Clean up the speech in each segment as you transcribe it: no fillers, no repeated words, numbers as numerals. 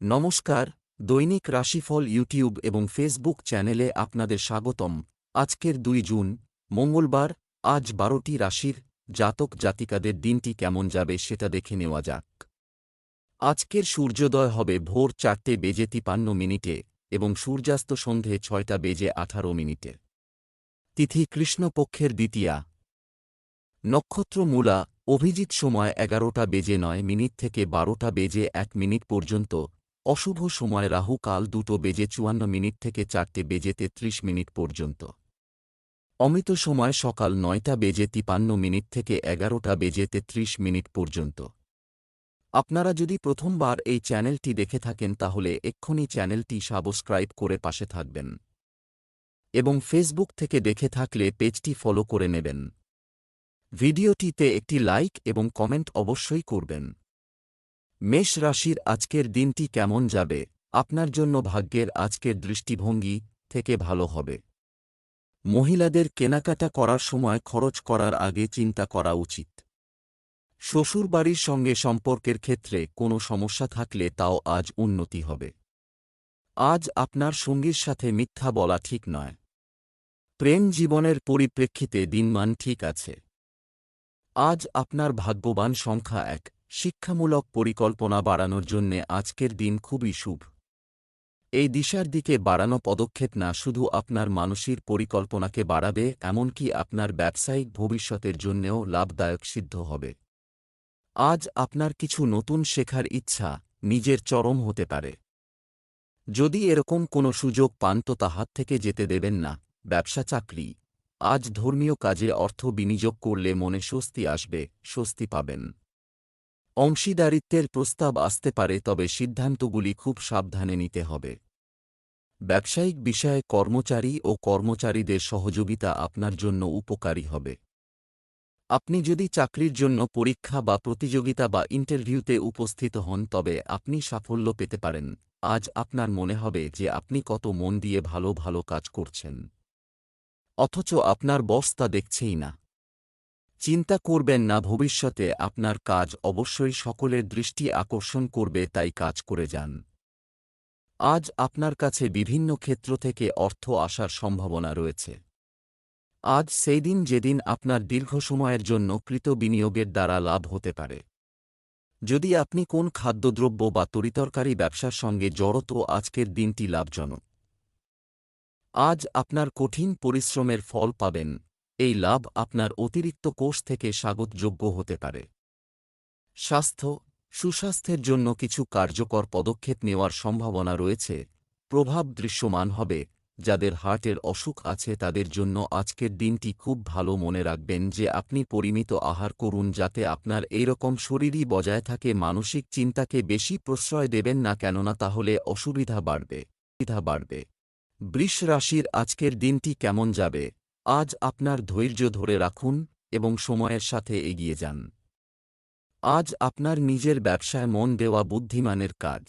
নমস্কার, দৈনিক রাশিফল ইউটিউব এবং ফেসবুক চ্যানেলে আপনাদের স্বাগতম। আজকের ২ জুন, মঙ্গলবার। আজ ১২টি রাশির জাতক জাতিকাদের দিনটি কেমন যাবে সেটা দেখে নেওয়া যাক। আজকের সূর্যোদয় হবে ভোর ৪:৫৩ এবং সূর্যাস্ত সন্ধে ৬:১৮। তিথি কৃষ্ণপক্ষের দ্বিতীয়া। নক্ষত্র মূলা। অভিজিৎ সময় ১১:০৯ থেকে ১২:০১ পর্যন্ত। অশুভ সময় রাহু কাল ২:৫৪ থেকে ৪:৩৩ পর্যন্ত। অমৃত সময় সকাল ৯:৫৩ থেকে ১১:৩৩ পর্যন্ত। আপনারা যদি প্রথমবার এই চ্যানেলটি দেখে থাকেন তাহলে এক্ষুনি চ্যানেলটি সাবস্ক্রাইব করে পাশে থাকবেন এবং ফেসবুক থেকে দেখে থাকলে পেজটি ফলো করে নেবেন। ভিডিওটিতে একটি লাইক এবং কমেন্ট অবশ্যই করবেন। মেষ রাশির আজকের দিনটি কেমন যাবে? আপনার জন্য ভাগ্যের আজকের দৃষ্টিভঙ্গি থেকে ভালো হবে। মহিলাদের কেনাকাটা করার সময় খরচ করার আগে চিন্তা করা উচিত। শ্বশুরবাড়ির সঙ্গে সম্পর্কের ক্ষেত্রে কোনো সমস্যা থাকলে তাও আজ উন্নতি হবে। আজ আপনার সঙ্গীর সাথে মিথ্যা বলা ঠিক নয়। প্রেম জীবনের পরিপ্রেক্ষিতে দিনমান ঠিক আছে। আজ আপনার ভাগ্যবান সংখ্যা ১। শিক্ষামূলক পরিকল্পনা বাড়ানোর জন্যে আজকের দিন খুবই শুভ। এই দিশার দিকে বাড়ানো পদক্ষেপ না শুধু আপনার মানসিক পরিকল্পনাকে বাড়াবে, এমনকি আপনার ব্যবসায়িক ভবিষ্যতের জন্যেও লাভদায়ক সিদ্ধ হবে। আজ আপনার কিছু নতুন শেখার ইচ্ছা নিজের চরম হতে পারে। যদি এরকম কোনো সুযোগ পান তো তা হাত থেকে যেতে দেবেন না। ব্যবসা চাকরি। আজ ধর্মীয় কাজে অর্থ বিনিয়োগ করলে মনে স্বস্তি আসবে, স্বস্তি পাবেন। অংশীদারিত্বের প্রস্তাব আসতে পারে, তবে সিদ্ধান্তগুলি খুব সাবধানে নিতে হবে। ব্যবসায়িক বিষয়ে কর্মচারী ও কর্মচারীদের সহযোগিতা আপনার জন্য উপকারী হবে। আপনি যদি চাকরির জন্য পরীক্ষা বা প্রতিযোগিতা বা ইন্টারভিউতে উপস্থিত হন তবে আপনি সাফল্য পেতে পারেন। আজ আপনার মনে হবে যে আপনি কত মন দিয়ে ভালো ভালো কাজ করছেন, অথচ আপনার বস তা দেখছেই না। চিন্তা করবেন না, ভবিষ্যতে আপনার কাজ অবশ্যই সকলের দৃষ্টি আকর্ষণ করবে, তাই কাজ করে যান। আজ আপনার কাছে বিভিন্ন ক্ষেত্র থেকে অর্থ আসার সম্ভাবনা রয়েছে। আজ সেই দিন যেদিন আপনার দীর্ঘ সময়ের জন্য কৃত বিনিয়োগের দ্বারা লাভ হতে পারে। যদি আপনি কোন খাদ্যদ্রব্য বা তরিতরকারি ব্যবসার সঙ্গে জড়িত, আজকের দিনটি লাভজনক। আজ আপনার কঠিন পরিশ্রমের ফল পাবেন। এই লাভ আপনার অতিরিক্ত কোষ থেকে স্বাগতযোগ্য হতে পারে। স্বাস্থ্য। সুস্বাস্থ্যের জন্য কিছু কার্যকর পদক্ষেপ নেওয়ার সম্ভাবনা রয়েছে। প্রভাব দৃশ্যমান হবে। যাদের হার্টের অসুখ আছে তাদের জন্য আজকের দিনটি খুব ভালো। মনে রাখবেন যে আপনি পরিমিত আহার করুন যাতে আপনার এইরকম শরীরই বজায় থাকে। মানসিক চিন্তাকে বেশি প্রশ্রয় দেবেন না, কেননা তাহলে অসুবিধা বাড়বে। বৃষ রাশির আজকের দিনটি কেমন যাবে? আজ আপনার ধৈর্য ধরে রাখুন এবং সময়ের সাথে এগিয়ে যান। আজ আপনার নিজের ব্যবসায় মন দেওয়া বুদ্ধিমানের কাজ।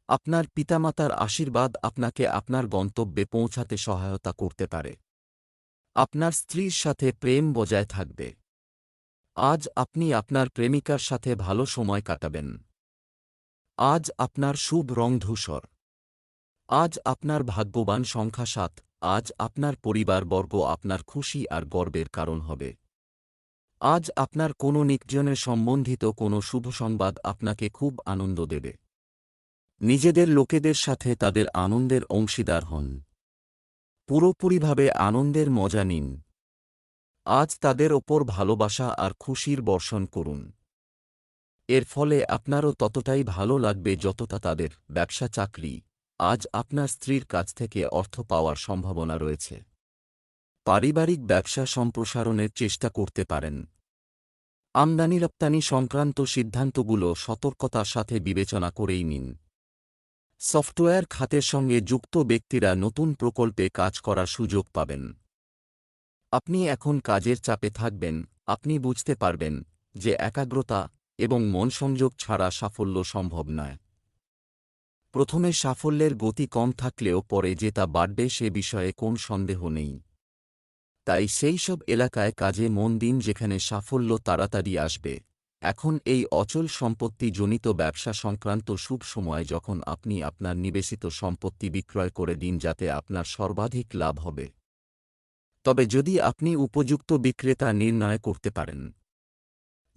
আপনার পিতামাতার আশীর্বাদ আপনাকে আপনার গন্তব্যে পৌঁছাতে সহায়তা করতে পারে। আপনার স্ত্রীর সাথে প্রেম বজায় থাকবে। আজ আপনি আপনার প্রেমিকার সাথে ভালো সময় কাটাবেন। আজ আপনার শুভ রং ধূসর। আজ আপনার ভাগ্যবান সংখ্যা ৭। আজ আপনার পরিবারবর্গ আপনার খুশি আর গর্বের কারণ হবে। আজ আপনার কোনো নিকজনের সম্বন্ধিত কোনো শুভ সংবাদ আপনাকে খুব আনন্দ দেবে। নিজেদের লোকেদের সাথে তাদের আনন্দের অংশীদার হন। পুরোপুরিভাবে আনন্দের মজা নিন। আজ তাদের ওপর ভালোবাসা আর খুশির বর্ষণ করুন। এর ফলে আপনারও ততটাই ভালো লাগবে যতটা তাদের। ব্যবসা চাকরি। আজ আপনার স্ত্রীর কাছ থেকে অর্থ পাওয়ার সম্ভাবনা রয়েছে। পারিবারিক ব্যবসা সম্প্রসারণের চেষ্টা করতে পারেন। আমদানি রপ্তানি সংক্রান্ত সিদ্ধান্তগুলো সতর্কতার সাথে বিবেচনা করেই নিন। সফটওয়্যার খাতের সঙ্গে যুক্ত ব্যক্তিরা নতুন প্রকল্পে কাজ করার সুযোগ পাবেন। আপনি এখন কাজের চাপে থাকবেন। আপনি বুঝতে পারবেন যে একাগ্রতা এবং মন সংযোগ ছাড়া সাফল্য সম্ভব নয়। প্রথমে সাফল্যের গতি কম থাকলেও পরে যে তা বাড়বে সে বিষয়ে কোন সন্দেহ নেই। তাই সেই সব এলাকায় কাজে মন দিন যেখানে সাফল্য তাড়াতাড়ি আসবে। এখন এই অচল সম্পত্তি জনিত ব্যবসা সংক্রান্ত শুভ সময় যখন আপনি আপনার নিবেশিত সম্পত্তি বিক্রয় করে দিন যাতে আপনার সর্বাধিক লাভ হবে। তবে যদি আপনি উপযুক্ত বিক্রেতা নির্ণয় করতে পারেন।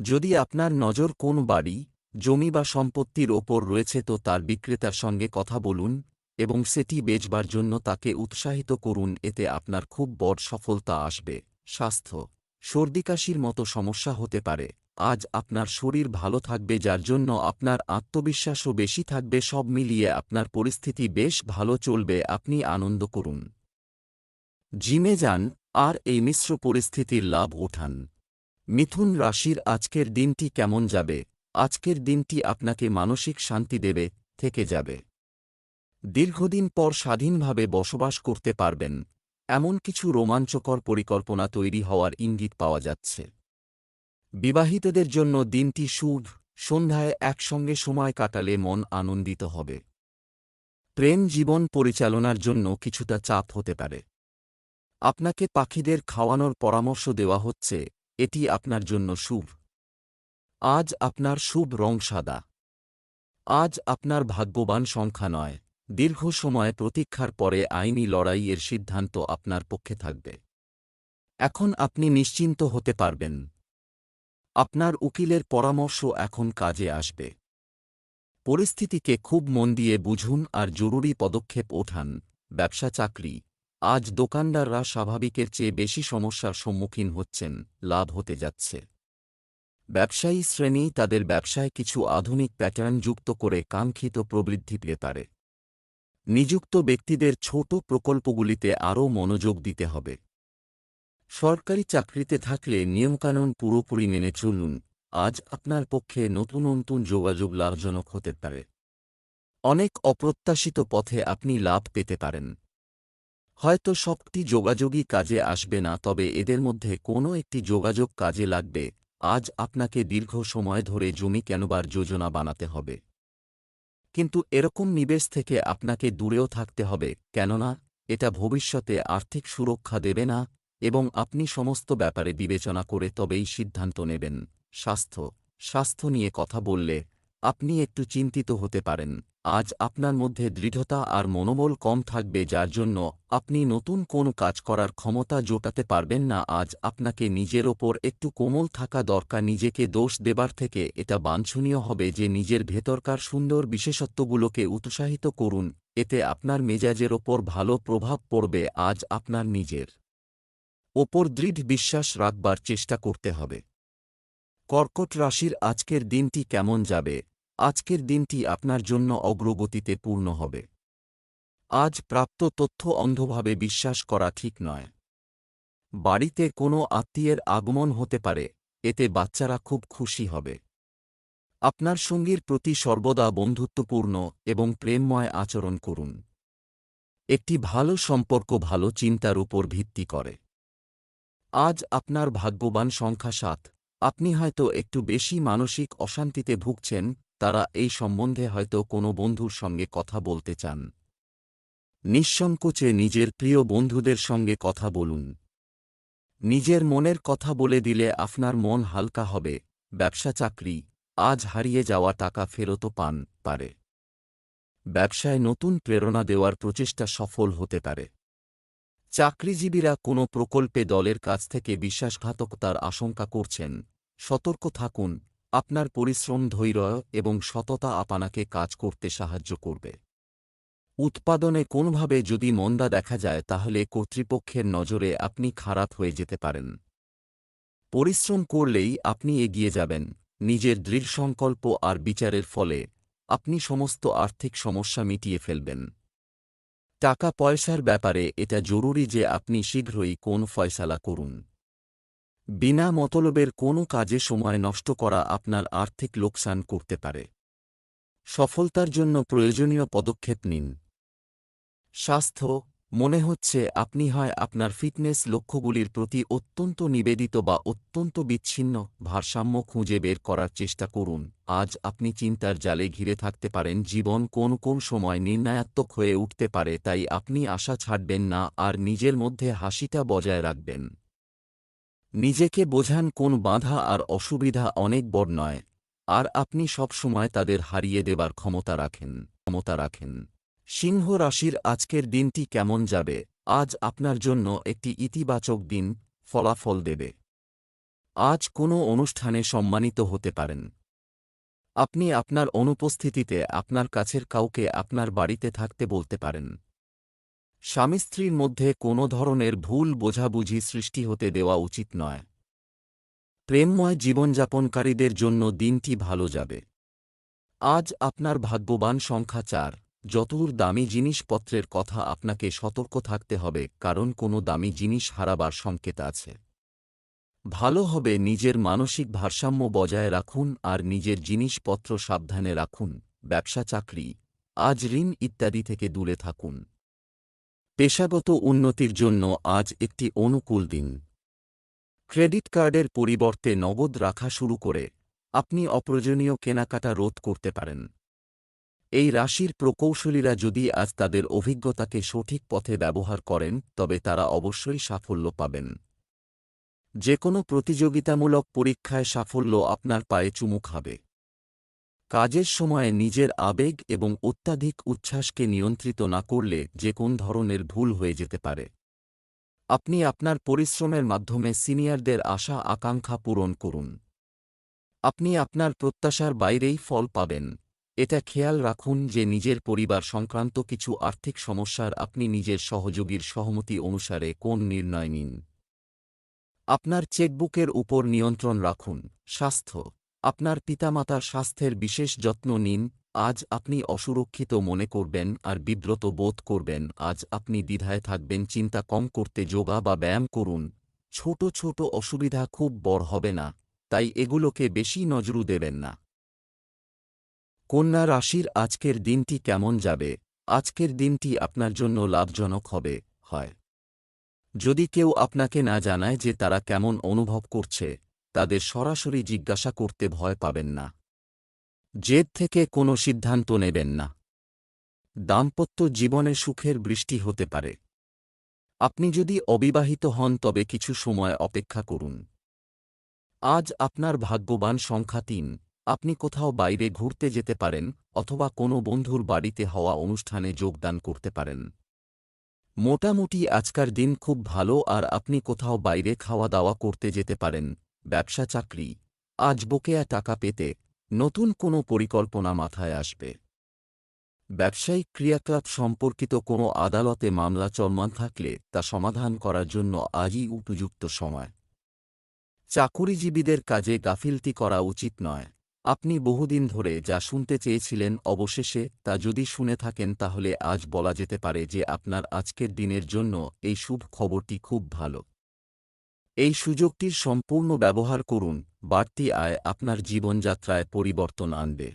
যদি আপনার নজর কোন বাড়ি, জমি বা সম্পত্তির ওপর রয়েছে তো তার বিক্রেতার সঙ্গে কথা বলুন এবং সেটি বেচবার জন্য তাকে উৎসাহিত করুন, এতে আপনার খুব বড় সফলতা আসবে। স্বাস্থ্য, সর্দিকাশির মতো সমস্যা হতে পারে। আজ আপনার শরীর ভালো থাকবে যার জন্য আপনার আত্মবিশ্বাসও বেশি থাকবে। সব মিলিয়ে আপনার পরিস্থিতি বেশ ভালো চলবে, আপনি আনন্দ করুন, জিমে যান আর এই মিশ্র পরিস্থিতির লাভ ওঠান। মিথুন রাশির আজকের দিনটি কেমন যাবে? আজকের দিনটি আপনাকে মানসিক শান্তি দেবে, থেকে যাবে। দীর্ঘদিন পর স্বাধীনভাবে বসবাস করতে পারবেন এমন কিছু রোমাঞ্চকর পরিকল্পনা তৈরি হওয়ার ইঙ্গিত পাওয়া যাচ্ছে। বিবাহিতদের জন্য দিনটি শুভ, সন্ধ্যায় একসঙ্গে সময় কাটালে মন আনন্দিত হবে। প্রেম জীবন পরিচালনার জন্য কিছুটা চাপ হতে পারে। আপনাকে পাখিদের খাওয়ানোর পরামর্শ দেওয়া হচ্ছে, এটি আপনার জন্য শুভ। আজ আপনার শুভ রং সাদা। আজ আপনার ভাগ্যবান সংখ্যা 9। দীর্ঘ সময় প্রতীক্ষার পরে আইনি লড়াইয়ের সিদ্ধান্ত আপনার পক্ষে থাকবে। এখন আপনি নিশ্চিন্ত হতে পারবেন। আপনার উকিলের পরামর্শ এখন কাজে আসবে। পরিস্থিতিকে খুব মন দিয়ে বুঝুন আর জরুরি পদক্ষেপ ওঠান। ব্যবসা চাকরি, আজ দোকানদাররা স্বাভাবিকের চেয়ে বেশি সমস্যার সম্মুখীন হচ্ছেন, লাভ হতে যাচ্ছে। ব্যবসায়ী শ্রেণী তাদের ব্যবসায় কিছু আধুনিক প্যাটার্ন যুক্ত করে কাঙ্ক্ষিত প্রবৃদ্ধি পেতে পারে। নিযুক্ত ব্যক্তিদের ছোট প্রকল্পগুলিতে আরও মনোযোগ দিতে হবে। সরকারি চাকরিতে থাকলে নিয়মকানুন পুরোপুরি মেনে চলুন। আজ আপনার পক্ষে নতুন নতুন যোগাযোগ লাভজনক হতে পারে। অনেক অপ্রত্যাশিত পথে আপনি লাভ পেতে পারেন। হয়তো সবটি যোগাযোগই কাজে আসবে না, তবে এদের মধ্যে কোনো একটি যোগাযোগ কাজে লাগবে। আজ আপনাকে দীর্ঘ সময় ধরে জমি কেনবার যোজনা বানাতে হবে। কিন্তু এরকম নিবেশ থেকে আপনাকে দূরেও থাকতে হবে, কেননা এটা ভবিষ্যতে আর্থিক সুরক্ষা দেবে না এবং আপনি সমস্ত ব্যাপারে বিবেচনা করে তবেই সিদ্ধান্ত নেবেন। স্বাস্থ্য নিয়ে কথা বললে আপনি একটু চিন্তিত হতে পারেন। আজ আপনার মধ্যে দৃঢ়তা আর মনোবল কম থাকবে যার জন্য আপনি নতুন কোনো কাজ করার ক্ষমতা জোটাতে পারবেন না। আজ আপনাকে নিজের ওপর একটু কোমল থাকা দরকার। নিজেকে দোষ দেবার থেকে এটা বাঞ্ছনীয় হবে যে নিজের ভেতরকার সুন্দর বিশেষত্বগুলোকে উৎসাহিত করুন, এতে আপনার মেজাজের ওপর ভালো প্রভাব পড়বে। আজ আপনার নিজের ওপর দৃঢ় বিশ্বাস রাখবার চেষ্টা করতে হবে। কর্কট রাশির আজকের দিনটি কেমন যাবে? আজকের দিনটি আপনার জন্য অগ্রগতিতে পূর্ণ হবে। আজ প্রাপ্ত তথ্য অন্ধভাবে বিশ্বাস করা ঠিক নয়। বাড়িতে কোনো আত্মীয়ের আগমন হতে পারে, এতে বাচ্চারা খুব খুশি হবে। আপনার সঙ্গীর প্রতি সর্বদা বন্ধুত্বপূর্ণ এবং প্রেমময় আচরণ করুন। একটি ভালো সম্পর্ক ভালো চিন্তার উপর ভিত্তি করে। আজ আপনার ভাগ্যবান সংখ্যা 7। আপনি হয়তো একটু বেশি মানসিক অশান্তিতে ভুগছেন, তারা এই সম্বন্ধে হয়তো কোনো বন্ধুর সঙ্গে কথা বলতে চান। নিঃসংকোচে নিজের প্রিয় বন্ধুদের সঙ্গে কথা বলুন। নিজের মনের কথা বলে দিলে আপনার মন হালকা হবে। ব্যবসা চাকরি, আজ হারিয়ে যাওয়া টাকা ফেরতও পান পারে। ব্যবসায় নতুন প্রেরণা দেওয়ার প্রচেষ্টা সফল হতে পারে। চাকরিজীবীরা কোনো প্রকল্পে দলের কাছ থেকে বিশ্বাসঘাতকতার আশঙ্কা করছেন, সতর্ক থাকুন। আপনার পরিশ্রম, ধৈর্য এবং সততা আপনাকে কাজ করতে সাহায্য করবে। উৎপাদনে কোনোভাবে যদি মন্দা দেখা যায় তাহলে কর্তৃপক্ষের নজরে আপনি খারাপ হয়ে যেতে পারেন। পরিশ্রম করলেই আপনি এগিয়ে যাবেন। নিজের দৃঢ় সংকল্প আর বিচারের ফলে আপনি সমস্ত আর্থিক সমস্যা মিটিয়ে ফেলবেন। টাকা পয়সার ব্যাপারে এটা জরুরি যে আপনি শীঘ্রই কোন ফয়সালা করুন। বিনা মতলবের কোনো কাজে সময় নষ্ট করা আপনার আর্থিক লোকসান করতে পারে। সফলতার জন্য প্রয়োজনীয় পদক্ষেপ নিন। স্বাস্থ্য, মনে হচ্ছে আপনি হয় আপনার ফিটনেস লক্ষ্যগুলির প্রতি অত্যন্ত নিবেদিত বা অত্যন্ত বিচ্ছিন্ন। ভারসাম্য খুঁজে বের করার চেষ্টা করুন। আজ আপনি চিন্তার জালে ঘিরে থাকতে পারেন। জীবন কোন কোন সময় নির্ণায়াত্মক হয়ে উঠতে পারে, তাই আপনি আশা ছাড়বেন না আর নিজের মধ্যে হাসিটা বজায় রাখবেন। নিজেকে বোঝান কোন বাধা আর অসুবিধা অনেক বড় নয়, আর আপনি সব সময় তাদের হারিয়ে দেবার ক্ষমতা রাখেন। সিংহ রাশির আজকের দিনটি কেমন যাবে? আজ আপনার জন্য একটি ইতিবাচক দিন ফলাফল দেবে। আজ কোনো অনুষ্ঠানে সম্মানিত হতে পারেন। আপনি আপনার অনুপস্থিতিতে আপনার কাছের কাউকে আপনার বাড়িতে থাকতে বলতে পারেন। স্বামী স্ত্রীর মধ্যে কোনো ধরনের ভুল বোঝাবুঝি সৃষ্টি হতে দেওয়া উচিত নয়। প্রেমময় জীবনযাপনকারীদের জন্য দিনটি ভালো যাবে। আজ আপনার ভাগ্যবান সংখ্যা 4। যতদূর দামি জিনিসপত্রের কথা আপনাকে সতর্ক থাকতে হবে, কারণ কোনো দামি জিনিস হারাবার সংকেত আছে। ভালো হবে নিজের মানসিক ভারসাম্য বজায় রাখুন আর নিজের জিনিসপত্র সাবধানে রাখুন। ব্যবসা চাকরি, আজ ঋণ ইত্যাদি থেকে দূরে থাকুন। পেশাগত উন্নতির জন্য আজ একটি অনুকূল দিন। ক্রেডিট কার্ডের পরিবর্তে নগদ রাখা শুরু করে আপনি অপ্রয়োজনীয় কেনাকাটা রোধ করতে পারেন। এই রাশির প্রকৌশলীরা যদি আজ তাদের অভিজ্ঞতাকে সঠিক পথে ব্যবহার করেন, তবে তারা অবশ্যই সাফল্য পাবেন। যে কোনো প্রতিযোগিতামূলক পরীক্ষায় সাফল্য আপনার পায়ে চুমু খাবে। কাজের সময়ে নিজের আবেগ এবং অত্যাধিক উচ্ছ্বাসকে নিয়ন্ত্রিত না করলে যে কোন ধরনের ভুল হয়ে যেতে পারে। আপনি আপনার পরিশ্রমের মাধ্যমে সিনিয়রদের আশা আকাঙ্ক্ষা পূরণ করুন। আপনি আপনার প্রত্যাশার বাইরেই ফল পাবেন। এটা খেয়াল রাখুন যে নিজের পরিবার সংক্রান্ত কিছু আর্থিক সমস্যার আপনি নিজের সহযোগীর সহমতি অনুসারে কোন নির্ণয় নিন। আপনার চেকবুকের উপর নিয়ন্ত্রণ রাখুন। স্বাস্থ্য, আপনার পিতামাতার স্বাস্থ্যের বিশেষ যত্ন নিন। আজ আপনি অসুরক্ষিত মনে করবেন আর বিব্রত বোধ করবেন। আজ আপনি দ্বিধায় থাকবেন। চিন্তা কম করতে যোগা বা ব্যায়াম করুন। ছোট ছোট অসুবিধা খুব বড় হবে না, তাই এগুলোকে বেশি নজরু দেবেন না। কন্যা রাশির আজকের দিনটি কেমন যাবে? আজকের দিনটি আপনার জন্য লাভজনক হবে। হয় যদি কেউ আপনাকে না জানায় যে তারা কেমন অনুভব করছে, তাদের সরাসরি জিজ্ঞাসা করতে ভয় পাবেন না। জেদ থেকে কোনো সিদ্ধান্ত নেবেন না। দাম্পত্য জীবনে সুখের বৃষ্টি হতে পারে। আপনি যদি অবিবাহিত হন তবে কিছু সময় অপেক্ষা করুন। আজ আপনার ভাগ্যবান সংখ্যা 3। আপনি কোথাও বাইরে ঘুরতে যেতে পারেন অথবা কোনো বন্ধুর বাড়িতে হওয়া অনুষ্ঠানে যোগদান করতে পারেন। মোটামুটি আজকার দিন খুব ভালো আর আপনি কোথাও বাইরে খাওয়া দাওয়া করতে যেতে পারেন। ব্যবসা চাকরি, আজ বকেয়া টাকা পেতে নতুন কোনো পরিকল্পনা মাথায় আসবে। ব্যবসায়িক ক্রিয়াকলাপ সম্পর্কিত কোনো আদালতে মামলা চলমান থাকলে তা সমাধান করার জন্য আজই উপযুক্ত সময়। চাকুরিজীবীদের কাজে গাফিলতি করা উচিত নয়। আপনি বহুদিন ধরে যা শুনতে চেয়েছিলেন অবশেষে তা যদি শুনে থাকেন, তাহলে আজ বলা যেতে পারে যে আপনার আজকের দিনের জন্য এই শুভ খবরটি খুব ভালো। এই সুযোগটির সম্পূর্ণ ব্যবহার করুন। বাড়তি আয় আপনার জীবনযাত্রায় পরিবর্তন আনবে।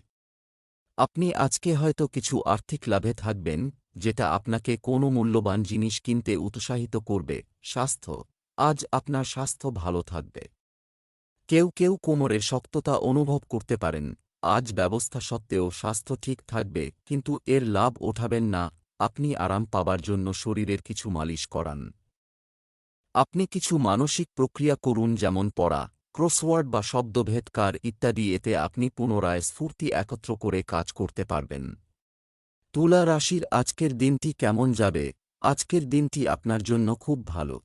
আপনি আজকে হয়তো কিছু আর্থিক লাভে থাকবেন, যেটা আপনাকে কোনো মূল্যবান জিনিস কিনতে উৎসাহিত করবে। স্বাস্থ্য, আজ আপনার স্বাস্থ্য ভালো থাকবে। কেউ কেউ কোমরে শক্ততা অনুভব করতে পারেন। আজ ব্যবস্থা সত্ত্বেও স্বাস্থ্য ঠিক থাকবে, কিন্তু এর লাভ ওঠাবেন না। আপনি আরাম পাবার জন্য শরীরের কিছু মালিশ করান। আপনি কিছু মানসিক প্রক্রিয়া করুন, যেমন পড়া, ক্রসওয়ার্ড বা শব্দভেদকার ইত্যাদি। এতে আপনি পুনরায় স্ফূর্তি একত্র করে কাজ করতে পারবেন। তুলা রাশির আজকের দিনটি কেমন যাবে? আজকের দিনটি আপনার জন্য খুব ভালো।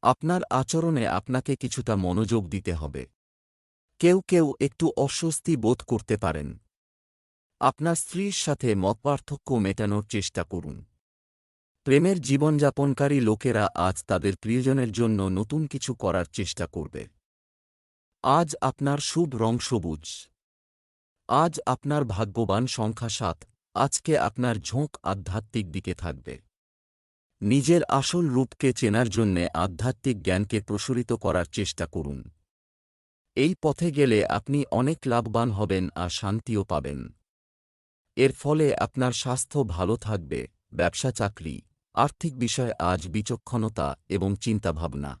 আপনার আচরণে আপনাকে কিছুটা মনোযোগ দিতে হবে। কেউ কেউ একটু অস্বস্তি বোধ করতে পারেন। আপনার স্ত্রীর সাথে মতপার্থক্য মেটানোর চেষ্টা করুন। প্রেমের জীবনযাপনকারী লোকেরা আজ তাদের প্রিয়জনের জন্য নতুন কিছু করার চেষ্টা করবে। আজ আপনার শুভ রং সবুজ। আজ আপনার ভাগ্যবান সংখ্যা 7। আজকে আপনার ঝোঁক আধ্যাত্মিক দিকে থাকবে। নিজের আসল রূপকে চেনার জন্যে আধ্যাত্মিক জ্ঞানকে প্রসারিত করার চেষ্টা করুন। এই পথে গেলে আপনি অনেক লাভবান হবেন আর শান্তিও পাবেন। এর ফলে আপনার স্বাস্থ্য ভালো থাকবে। ব্যবসা চাকরি, আর্থিক বিষয়ে আজ বিচক্ষণতা এবং চিন্তাভাবনা।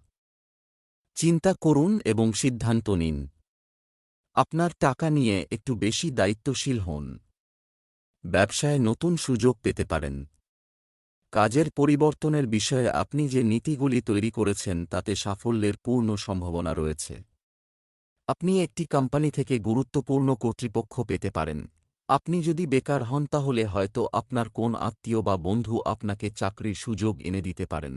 চিন্তা করুন এবং সিদ্ধান্ত নিন। আপনার টাকা নিয়ে একটু বেশি দায়িত্বশীল হন। ব্যবসায় নতুন সুযোগ পেতে পারেন। কাজের পরিবর্তনের বিষয়ে আপনি যে নীতিগুলি তৈরি করেছেন তাতে সাফল্যের পূর্ণ সম্ভাবনা রয়েছে। আপনি একটি কোম্পানি থেকে গুরুত্বপূর্ণ কর্তৃপক্ষ পেতে পারেন। আপনি যদি বেকার হন তাহলে হয়তো আপনার কোন আত্মীয় বা বন্ধু আপনাকে চাকরির সুযোগ এনে দিতে পারেন।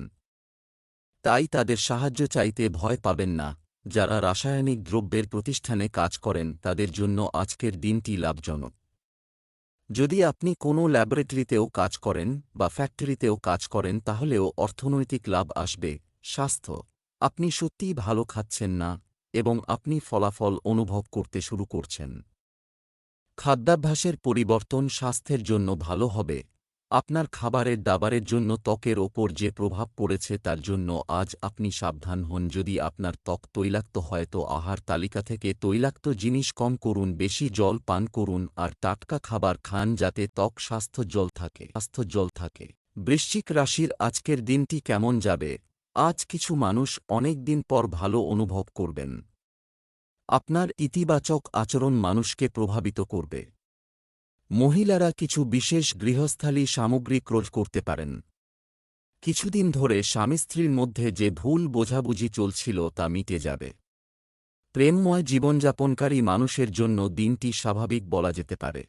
তাই তাদের সাহায্য চাইতে ভয় পাবেন না। যারা রাসায়নিক দ্রব্যের প্রতিষ্ঠানে কাজ করেন তাদের জন্য আজকের দিনটি লাভজনক। যদি আপনি কোনো ল্যাবরেটরিতেও কাজ করেন বা ফ্যাক্টরিতেও কাজ করেন তাহলেও অর্থনৈতিক লাভ আসবে। স্বাস্থ্য, আপনি সত্যিই ভালো খাচ্ছেন না এবং আপনি ফলাফল অনুভব করতে শুরু করছেন। খাদ্যাভ্যাসের পরিবর্তন স্বাস্থ্যের জন্য ভালো হবে। আপনার খাবারের দাবারের জন্য ত্বকের ওপর যে প্রভাব পড়েছে তার জন্য আজ আপনি সাবধান হন। যদি আপনার ত্বক তৈলাক্ত হয় তো আহার তালিকা থেকে তৈলাক্ত জিনিস কম করুন, বেশি জল পান করুন আর টাটকা খাবার খান যাতে ত্বক স্বাস্থ্যোজ্জ্বল থাকে। বৃশ্চিক রাশির আজকের দিনটি কেমন যাবে? আজ কিছু মানুষ অনেক দিন পর ভালো অনুভব করবেন। আপনার ইতিবাচক আচরণ মানুষকে প্রভাবিত করবে। মহিলারা কিছু বিশেষ গৃহস্থালী সামগ্রী ক্রয় করতে পারেন। কিছুদিন ধরে স্বামী স্ত্রীর মধ্যে যে ভুল বোঝাবুঝি চলছিল তা মিটে যাবে। প্রেমময় জীবনযাপনকারী মানুষের জন্য দিনটি স্বাভাবিক বলা যেতে পারে।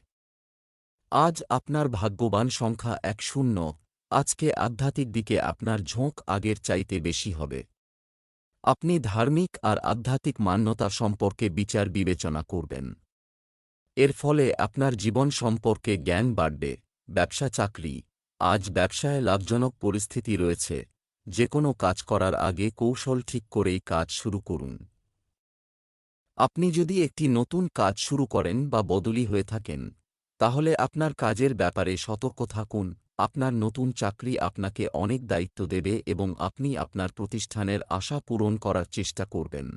আজ আপনার ভাগ্যবান সংখ্যা 10। আজকে আধ্যাত্মিক দিকে আপনার ঝোঁক আগের চাইতে বেশি হবে। আপনি ধার্মিক আর আধ্যাত্মিক মান্যতা সম্পর্কে বিচার বিবেচনা করবেন। এর ফলে আপনার জীবন সম্পর্কে জ্ঞান বাড়বে। ব্যবসা চাকরি, আজ ব্যবসায় লাভজনক পরিস্থিতি রয়েছে। যে কোনো কাজ করার আগে কৌশল ঠিক করেই কাজ শুরু করুন। আপনি যদি একটি নতুন কাজ শুরু করেন বা বদলি হয়ে থাকেন তাহলে আপনার কাজের ব্যাপারে সতর্ক থাকুন। আপনার নতুন চাকরি আপনাকে অনেক দায়িত্ব দেবে এবং আপনি আপনার প্রতিষ্ঠানের আশা পূরণ করার চেষ্টা করবেন।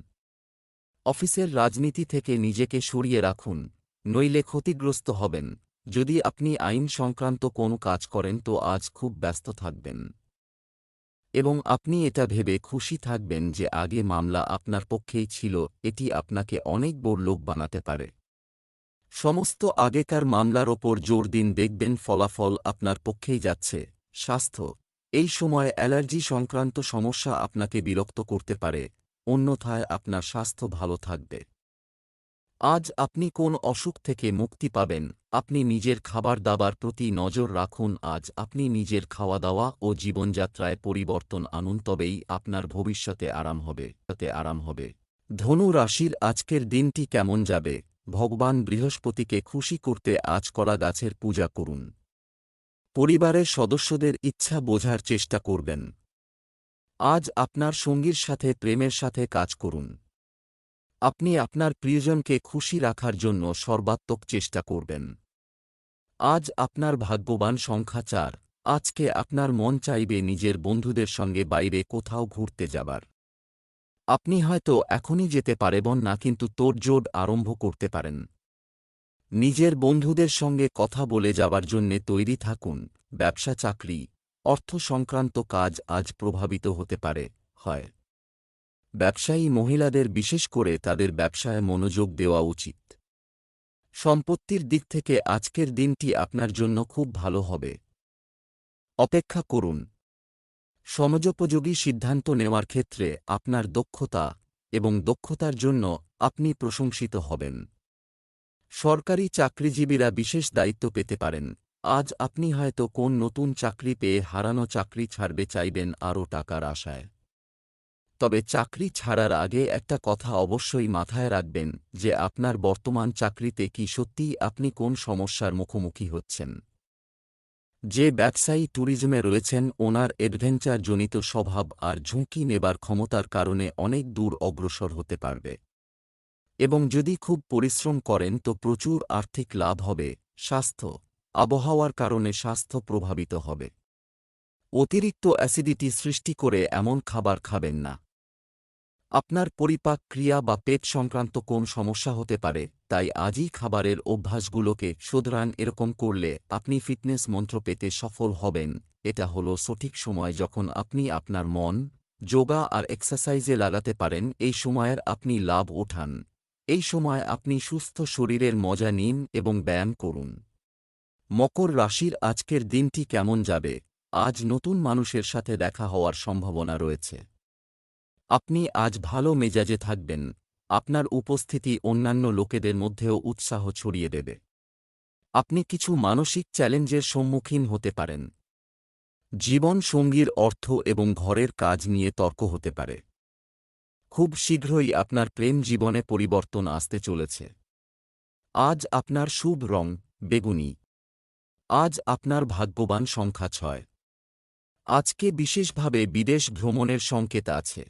অফিসের রাজনীতি থেকে নিজেকে সরিয়ে রাখুন, নইলে ক্ষতিগ্রস্ত হবেন। যদি আপনি আইন সংক্রান্ত কোনো কাজ করেন তো আজ খুব ব্যস্ত থাকবেন এবং আপনি এটা ভেবে খুশি থাকবেন যে আগে মামলা আপনার পক্ষেই ছিল। এটি আপনাকে অনেক বড় লোক বানাতে পারে। সমস্ত আগেকার মামলার ওপর জোর দিন, দেখবেন ফলাফল আপনার পক্ষেই যাচ্ছে। স্বাস্থ্য, এই সময় অ্যালার্জি সংক্রান্ত সমস্যা আপনাকে বিরক্ত করতে পারে, অন্যথায় আপনার স্বাস্থ্য ভালো থাকবে। আজ আপনি কোন অসুখ থেকে মুক্তি পাবেন? আপনি নিজের খাবার দাবার প্রতি নজর রাখুন। আজ আপনি নিজের খাওয়া দাওয়া ও জীবনযাত্রায় পরিবর্তন আনুন, তবেই আপনার ভবিষ্যতে আরাম হবে। ধনু রাশির আজকের দিনটি কেমন যাবে? ভগবান বৃহস্পতিকে খুশি করতে আজ কলা গাছের পূজা করুন। পরিবারের সদস্যদের ইচ্ছা বোঝার চেষ্টা করবেন। আজ আপনার সঙ্গীর সাথে প্রেমের সাথে কাজ করুন। আপনি আপনার প্রিয়জনকে খুশি রাখার জন্য সর্বাত্মক চেষ্টা করবেন। আজ আপনার ভাগ্যবান সংখ্যা 4। আজকে আপনার মন চাইবে নিজের বন্ধুদের সঙ্গে বাইরে কোথাও ঘুরতে যাবার। আপনি হয়তো এখনই যেতে পারবেন না, কিন্তু তোড়জোড় আরম্ভ করতে পারেন। নিজের বন্ধুদের সঙ্গে কথা বলে যাবার জন্যে তৈরি থাকুন। ব্যবসা চাকরি, অর্থ সংক্রান্ত কাজ আজ প্রভাবিত হতে পারে। হয় ব্যবসায়ী মহিলাদের বিশেষ করে তাদের ব্যবসায় মনোযোগ দেওয়া উচিত। সম্পত্তির দিক থেকে আজকের দিনটি আপনার জন্য খুব ভালো হবে। অপেক্ষা করুন। সমযোপযোগী সিদ্ধান্ত নেওয়ার ক্ষেত্রে আপনার দক্ষতা এবং দক্ষতার জন্য আপনি প্রশংসিত হবেন। সরকারি চাকরিজীবীরা বিশেষ দায়িত্ব পেতে পারেন। আজ আপনি হয়তো কোন নতুন চাকরি পেয়ে হারানো চাকরি ছাড়বে চাইবেন আরও টাকার আশায়। তবে চাকরি ছাড়ার আগে একটা কথা অবশ্যই মাথায় রাখবেন যে আপনার বর্তমান চাকরিতে কি সত্যিই আপনি কোন সমস্যার মুখোমুখি হচ্ছেন। যে ব্যবসায়ী ট্যুরিজমে রয়েছেন ওনার অ্যাডভেঞ্চারজনিত স্বভাব আর ঝুঁকি নেবার ক্ষমতার কারণে অনেক দূর অগ্রসর হতে পারবে এবং যদি খুব পরিশ্রম করেন তো প্রচুর আর্থিক লাভ হবে। স্বাস্থ্য, আবহাওয়ার কারণে স্বাস্থ্য প্রভাবিত হবে। অতিরিক্ত অ্যাসিডিটি সৃষ্টি করে এমন খাবার খাবেন না। আপনার পরিপাক ক্রিয়া বা পেট সংক্রান্ত কোন সমস্যা হতে পারে, তাই আজই খাবারের অভ্যাসগুলোকে শোধরান। এরকম করলে আপনি ফিটনেস মন্ত্র পেতে সফল হবেন। এটা হলো সঠিক সময় যখন আপনি আপনার মন যোগা আর এক্সারসাইজে লাগাতে পারেন। এই সময়ের আপনি লাভ ওঠান। এই সময় আপনি সুস্থ শরীরের মজা নিন এবং ব্যায়াম করুন। মকর রাশির আজকের দিনটি কেমন যাবে? আজ নতুন মানুষের সাথে দেখা হওয়ার সম্ভাবনা রয়েছে। আপনি আজ ভালো মেজাজে থাকবেন, আপনার উপস্থিতি অন্যান্য লোকেদের মধ্যেও উৎসাহ ছড়িয়ে দেবে। আপনি কিছু মানসিক চ্যালেঞ্জের সম্মুখীন হতে পারেন। জীবন সঙ্গীর অর্থ এবং ঘরের কাজ নিয়ে তর্ক হতে পারে। খুব শীঘ্রই আপনার প্রেম জীবনে পরিবর্তন আসতে চলেছে। আজ আপনার শুভ রং বেগুনি। আজ আপনার ভাগ্যবান সংখ্যা 6। আজকে বিশেষভাবে বিদেশ ভ্রমণের সংকেত আছে।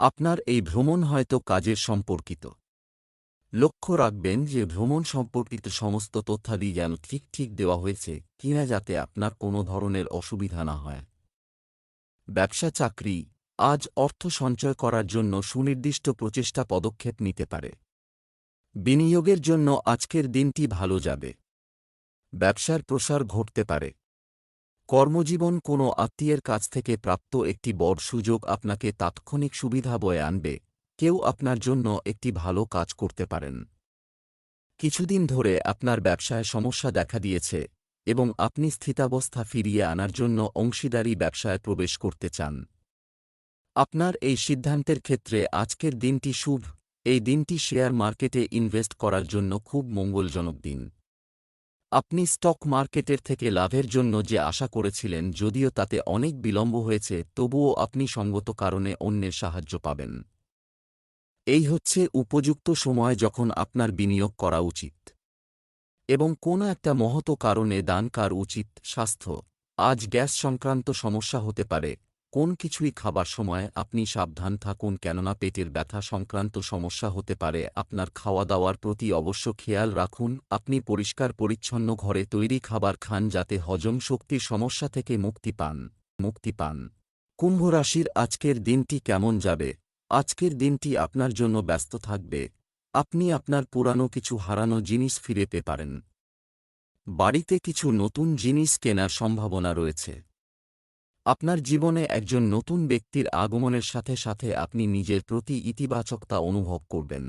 আপনার এই ভ্রমণ হয়তো কাজের সম্পর্কিত। লক্ষ্য রাখবেন যে ভ্রমণ সম্পর্কিত সমস্ত তথ্যাদি যেন ঠিক দেওয়া হয়েছে কিনা, যাতে আপনার কোনো ধরনের অসুবিধা না হয়। ব্যবসা চাকরি আজ অর্থ সঞ্চয় করার জন্য সুনির্দিষ্ট প্রচেষ্টা পদক্ষেপ নিতে পারে। বিনিয়োগের জন্য আজকের দিনটি ভালো যাবে। ব্যবসার প্রসার ঘটতে পারে। কর্মজীবন কোনো আত্মীয়ের কাছ থেকে প্রাপ্ত একটি বড় সুযোগ আপনাকে তাৎক্ষণিক সুবিধা বয়ে আনবে। কেউ আপনার জন্য একটি ভালো কাজ করতে পারেন। কিছুদিন ধরে আপনার ব্যবসায় সমস্যা দেখা দিয়েছে এবং আপনি স্থিতাবস্থা ফিরিয়ে আনার জন্য অংশীদারি ব্যবসায় প্রবেশ করতে চান। আপনার এই সিদ্ধান্তের ক্ষেত্রে আজকের দিনটি শুভ। এই দিনটি শেয়ার মার্কেটে ইনভেস্ট করার জন্য খুব মঙ্গলজনক দিন। আপনি স্টক মার্কেটের থেকে লাভের জন্য যে আশা করেছিলেন, যদিও তাতে অনেক বিলম্ব হয়েছে, তবুও আপনি সঙ্গত কারণে অন্যের সাহায্য পাবেন। এই হচ্ছে উপযুক্ত সময় যখন আপনার বিনিয়োগ করা উচিত এবং কোনো একটা মহৎ কারণে দান করা উচিত। স্বাস্থ্য আজ গ্যাস সংক্রান্ত সমস্যা হতে পারে। কোন কিছুই খাবার সময় আপনি সাবধান থাকুন, কেননা পেটের ব্যথা সংক্রান্ত সমস্যা হতে পারে। আপনার খাওয়া দাওয়ার প্রতি অবশ্য খেয়াল রাখুন। আপনি পরিষ্কার পরিচ্ছন্ন ঘরে তৈরি খাবার খান যাতে হজম শক্তির সমস্যা থেকে মুক্তি পান। কুম্ভ রাশির আজকের দিনটি কেমন যাবে? আজকের দিনটি আপনার জন্য ব্যস্ত থাকবে। আপনি আপনার পুরানো কিছু হারানো জিনিস ফিরে পেতে পারেন। বাড়িতে কিছু নতুন জিনিস কেনার সম্ভাবনা রয়েছে। আপনার জীবনে একজন নতুন ব্যক্তির আগমনের সাথে সাথে আপনি নিজের প্রতি ইতিবাচকতা অনুভব করবেন।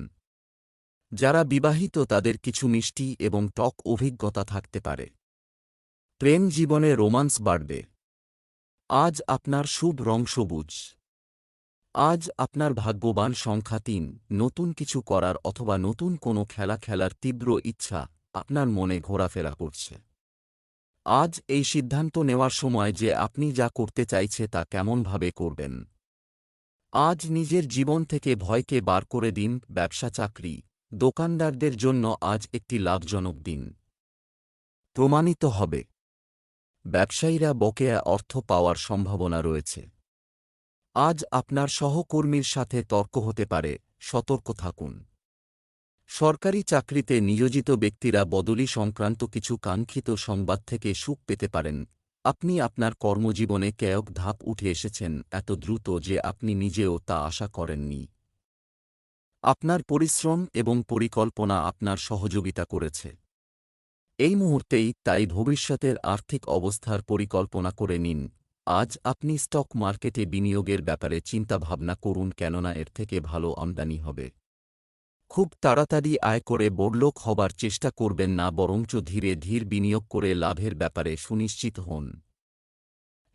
যারা বিবাহিত তাদের কিছু মিষ্টি এবং টক অভিজ্ঞতা থাকতে পারে। প্রেম জীবনে রোমান্স বাড়বে। আজ আপনার শুভ রং সবুজ। আজ আপনার ভাগ্যবান সংখ্যা 3। নতুন কিছু করার অথবা নতুন কোনো খেলা খেলার তীব্র ইচ্ছা আপনার মনে ঘোরাফেরা করছে। আজ এই সিদ্ধান্ত নেওয়ার সময় যে আপনি যা করতে চাইছে তা কেমনভাবে করবেন। আজ নিজের জীবন থেকে ভয়কে বার করে দিন। ব্যবসা চাকরি দোকানদারদের জন্য আজ একটি লাভজনক দিন প্রমাণিত হবে। ব্যবসায়ীরা বকেয়া অর্থ পাওয়ার সম্ভাবনা রয়েছে। আজ আপনার সহকর্মীর সাথে তর্ক হতে পারে, সতর্ক থাকুন। সরকারি চাকরিতে নিয়োজিত ব্যক্তিরা বদলি সংক্রান্ত কিছু কাঙ্ক্ষিত সংবাদ থেকে সুখ পেতে পারেন। আপনি আপনার কর্মজীবনে কয়েক ধাপ উঠে এসেছেন, এত দ্রুত যে আপনি নিজেও তা আশা করেননি। আপনার পরিশ্রম এবং পরিকল্পনা আপনার সহযোগিতা করেছে এই মুহূর্তেই, তাই ভবিষ্যতের আর্থিক অবস্থার পরিকল্পনা করে নিন। আজ আপনি স্টক মার্কেটে বিনিয়োগের ব্যাপারে চিন্তাভাবনা করুন, কেননা এর থেকে ভালো আমদানি হবে। খুব তাড়াতাড়ি আয় করে বড়লোক হবার চেষ্টা করবেন না, বরঞ্চ ধীরে ধীরে বিনিয়োগ করে লাভের ব্যাপারে সুনিশ্চিত হন।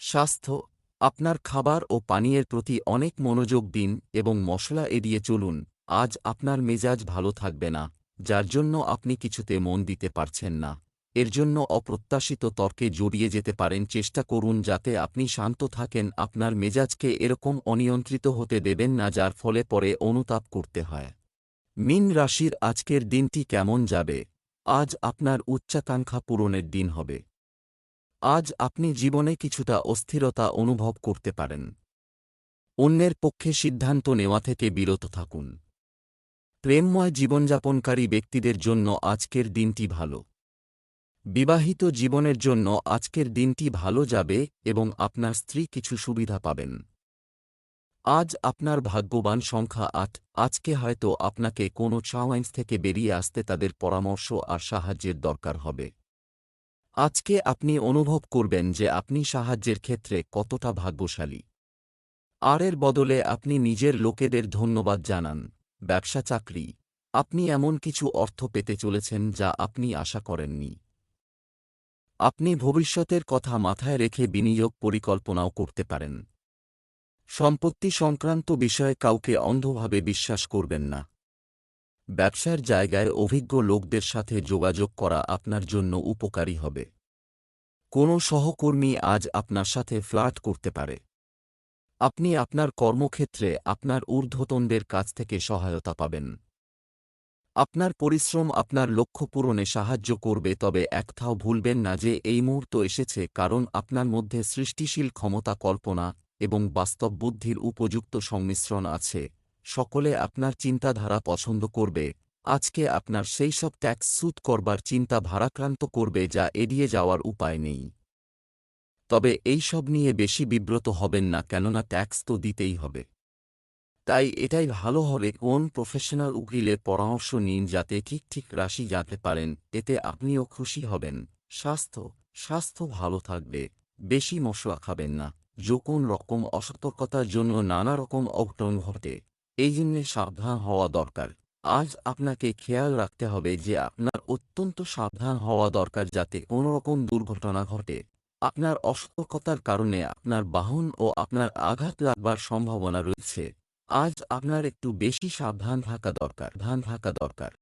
স্বাস্থ্য আপনার খাবার ও পানীয়ের প্রতি অনেক মনোযোগ দিন এবং মশলা এড়িয়ে চলুন। আজ আপনার মেজাজ ভালো থাকবে না, যার জন্য আপনি কিছুতে মন দিতে পারছেন না। এর জন্য অপ্রত্যাশিত তর্কে জড়িয়ে যেতে পারেন। চেষ্টা করুন যাতে আপনি শান্ত থাকেন। আপনার মেজাজকে এরকম অনিয়ন্ত্রিত হতে দেবেন না যার ফলে পরে অনুতাপ করতে হয়। মীন রাশির আজকের দিনটি কেমন যাবে? আজ আপনার উচ্চাকাঙ্ক্ষা পূরণের দিন হবে। আজ আপনি জীবনে কিছুটা অস্থিরতা অনুভব করতে পারেন। অন্যের পক্ষে সিদ্ধান্ত নেওয়া থেকে বিরত থাকুন। প্রেমময় জীবনযাপনকারী ব্যক্তিদের জন্য আজকের দিনটি ভালো। বিবাহিত জীবনের জন্য আজকের দিনটি ভালো যাবে এবং আপনার স্ত্রী কিছু সুবিধা পাবেন। আজ আপনার ভাগ্যবান সংখ্যা 8। আজকে হয়তো আপনাকে কোনো চ্যালেঞ্জ থেকে বেরিয়ে আসতে তাদের পরামর্শ আর সাহায্যের দরকার হবে। আজকে আপনি অনুভব করবেন যে আপনি সাহায্যের ক্ষেত্রে কতটা ভাগ্যশালী। আর এর বদলে আপনি নিজের লোকেদের ধন্যবাদ জানান। ব্যবসা চাকরি আপনি এমন কিছু অর্থ পেতে চলেছেন যা আপনি আশা করেননি। আপনি ভবিষ্যতের কথা মাথায় রেখে বিনিয়োগ পরিকল্পনাও করতে পারেন। সম্পত্তি সংক্রান্ত বিষয়ে কাউকে অন্ধভাবে বিশ্বাস করবেন না। ব্যবসার জায়গায় অভিজ্ঞ লোকদের সাথে যোগাযোগ করা আপনার জন্য উপকারী হবে। কোনো সহকর্মী আজ আপনার সাথে ফ্লার্ট করতে পারে। আপনি আপনার কর্মক্ষেত্রে আপনার ঊর্ধ্বতনদের কাছ থেকে সহায়তা পাবেন। আপনার পরিশ্রম আপনার লক্ষ্য পূরণে সাহায্য করবে, তবে একথাও ভুলবেন না যে এই মুহূর্ত এসেছে কারণ আপনার মধ্যে সৃষ্টিশীল ক্ষমতা, কল্পনা এবং বাস্তব বুদ্ধির উপযুক্ত সংমিশ্রণ আছে। সকলে আপনার চিন্তাধারা পছন্দ করবে। আজকে আপনার সেই সব ট্যাক্স সুদ করবার চিন্তা ভারাক্রান্ত করবে যা এড়িয়ে যাওয়ার উপায় নেই। তবে এই সব নিয়ে বেশি বিব্রত হবেন না, কেননা ট্যাক্স তো দিতেই হবে। তাই এটাই ভালো হবে কোন প্রফেশনাল উকিলের পরামর্শ নিন যাতে ঠিক রাশি জানতে পারেন, এতে আপনিও খুশি হবেন। স্বাস্থ্য ভালো থাকবে। বেশি মশলা খাবেন না। কোন রকম অসতর্কতার জন্য নানা রকম অঘটন ঘটে, এই জন্যে সাবধান হওয়া দরকার। আজ আপনাকে খেয়াল রাখতে হবে যে আপনার অত্যন্ত সাবধান হওয়া দরকার যাতে কোনো রকম দুর্ঘটনা ঘটে। আপনার অসতর্কতার কারণে আপনার বাহন ও আপনার আঘাত লাগবার সম্ভাবনা রয়েছে। আজ আপনার একটু বেশি সাবধান থাকা দরকার।